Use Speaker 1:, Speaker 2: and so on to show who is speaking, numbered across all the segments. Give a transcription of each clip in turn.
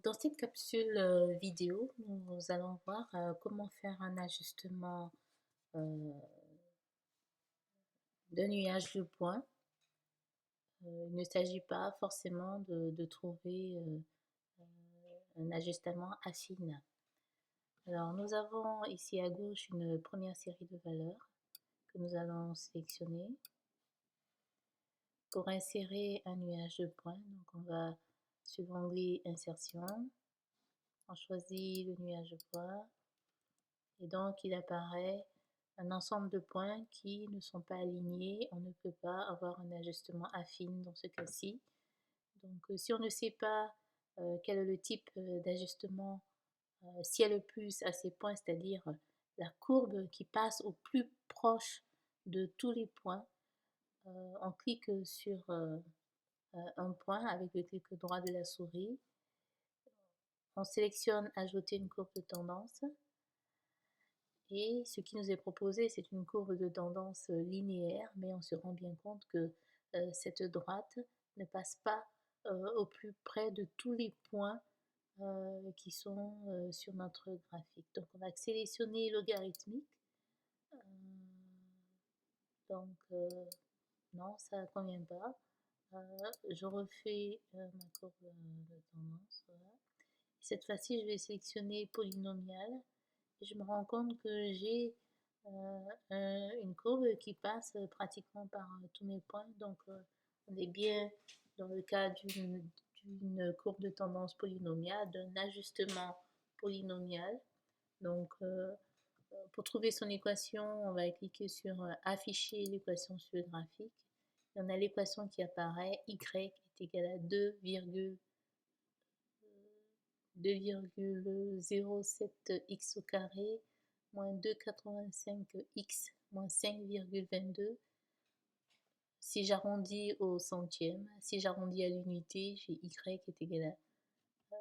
Speaker 1: Donc, dans cette capsule vidéo, nous allons voir comment faire un ajustement euh, de nuage de points. Il ne s'agit pas forcément de trouver un ajustement affine. Alors, nous avons ici à gauche une première série de valeurs que nous allons sélectionner. Pour insérer un nuage de points, donc on va sur l'onglet Insertion, on choisit le nuage de points. Et donc, il apparaît un ensemble de points qui ne sont pas alignés. On ne peut pas avoir un ajustement affine dans ce cas-ci. Donc, si on ne sait pas quel est le type d'ajustement, si elle est plus à ces points, c'est-à-dire la courbe qui passe au plus proche de tous les points, on clique sur un point avec le clic droit de la souris. On sélectionne Ajouter une courbe de tendance. Et ce qui nous est proposé, c'est une courbe de tendance linéaire, mais on se rend bien compte que cette droite ne passe pas au plus près de tous les points qui sont sur notre graphique. Donc on va sélectionner logarithmique. Euh, donc non, ça ne convient pas. Je refais ma courbe de tendance. Voilà. Cette fois-ci, je vais sélectionner polynomial. Et je me rends compte que j'ai une courbe qui passe pratiquement par tous mes points. Donc, on est bien dans le cas d'une courbe de tendance polynomiale, d'un ajustement polynomial. Donc, pour trouver son équation, on va cliquer sur Afficher l'équation sur le graphique. Et on a l'équation qui apparaît, y est égal à 2,07x au carré moins 2,85x moins 5,22. Si j'arrondis au centième, si j'arrondis à l'unité, j'ai y est égal à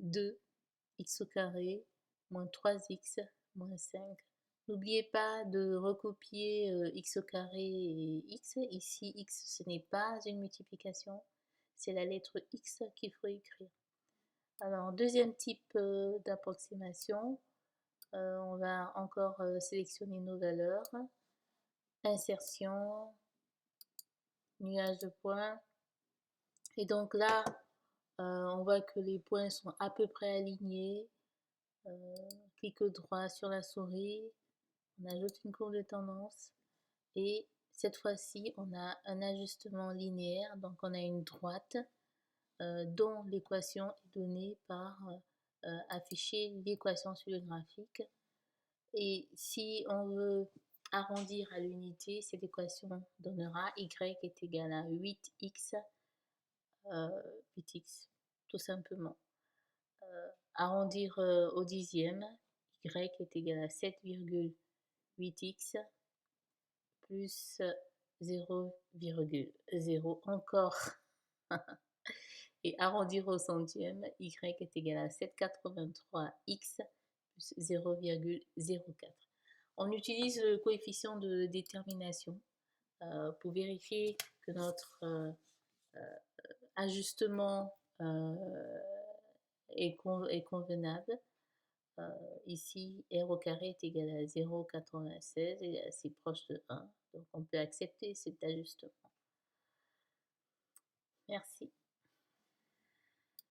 Speaker 1: 2x au carré moins 3x moins 5. N'oubliez pas de recopier x au carré et x. Ici, x, ce n'est pas une multiplication, c'est la lettre x qu'il faut écrire. Alors, deuxième type d'approximation, on va encore sélectionner nos valeurs. Insertion, nuage de points. Et donc là, on voit que les points sont à peu près alignés. Clic droit sur la souris, on ajoute une courbe de tendance. Et cette fois-ci, on a un ajustement linéaire. Donc on a une droite dont l'équation est donnée par afficher l'équation sur le graphique. Et si on veut arrondir à l'unité, cette équation donnera y est égal à 8x, 8x tout simplement. Arrondir au dixième, y est égal à 7,8x plus 0,0 encore. Et arrondir au centième, y est égal à 7,83x plus 0,04. On utilise le coefficient de détermination pour vérifier que notre ajustement est convenable. Ici, r au carré est égal à 0,96 et assez proche de 1. Donc on peut accepter cet ajustement. Merci.